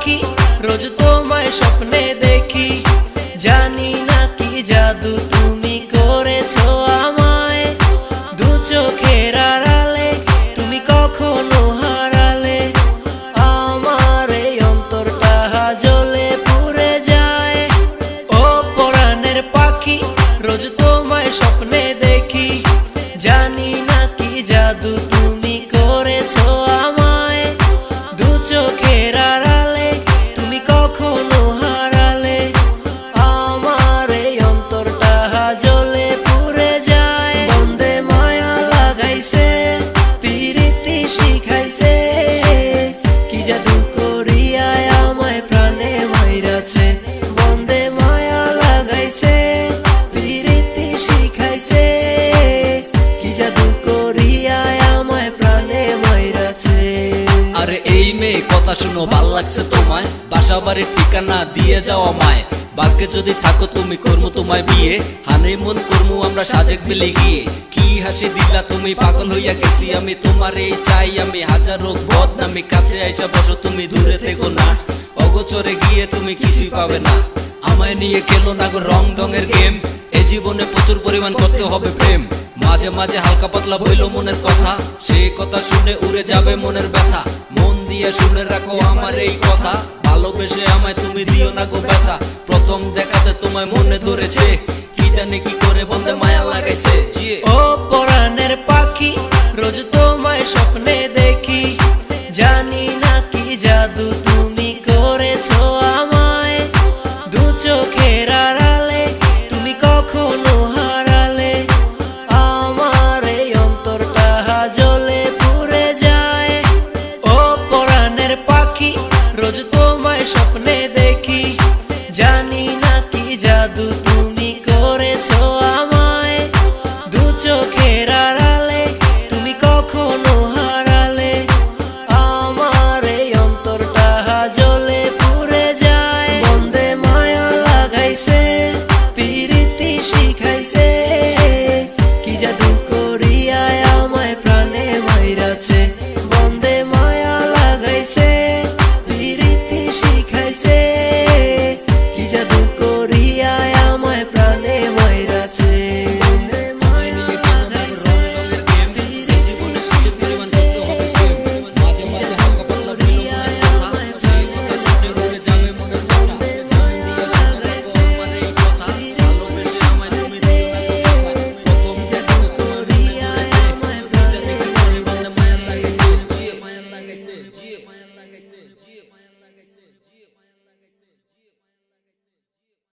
পাখি রোজ তোমায় স্বপ্নে দেখি, জানি না কি জাদু তুমি করেছো আমায়। দু চোখের আড়ালে তুমি কখনো হারালে, আমার এই অন্তরটা জ্বলে পুড়ে যায়। ও পরাণের পাখি রোজ তোমায় স্বপ্নে দেখি, জানি না কি জাদু তুমি করেছো আমায়। দু চোখের আড়ালে তুমি কখনো হারালে, আমার এই অন্তরটা জ্বলে পুড়ে যায়। বন্দে মায়া লাগাইছে পিরিতি শিখাইছে, কি জাদু করিয়া আমায় প্রাণে মাইরাছে। বন্দে মায়া লাগাইছে পিরিতি শিখাইছে, কি জাদু করিয়া আমায় প্রাণে মাইরাছে। আরে এই মেয়ে কথা শুনো ভাল লাগছে তোমায়, বাসা বাড়ির ঠিকানা দিয়ে যাও আমায়। ভাগ্যে যদি থাকো তুমি করমু তোমায় বিয়ে, হানিমুন করমু আমরা সাজেক বিলে গিয়ে। কি হাসি দিলা তুমি, পাগল হইয়া গেছি আমি, তোমার এই চাই আমি। হাজারো বদনামি কাছে আইসা বসো তুমি, দূরে থেকো না। অগোচরে গিয়ে তুমি কিছুই পাবে না। আমায় নিয়ে খেলো না গো রং ঢঙের গেম, এ জীবনে প্রচুর পরিমাণ করতে হবে প্রেম। মাঝে মাঝে হালকা পাতলা বইলো মনের কথা, সেই কথা শুনে উড়ে যাবে মনের ব্যথা। মন দিয়ে শুনে রাখো আমার এই কথা, ভালোবেসে আমায় তুমি দিও না গো ব্যথা। প্রথম দেখাতে তোমায় মনে ধরেছে, কি জানে কি করে বন্দে মায়া লাগাইছে। ও পরাণের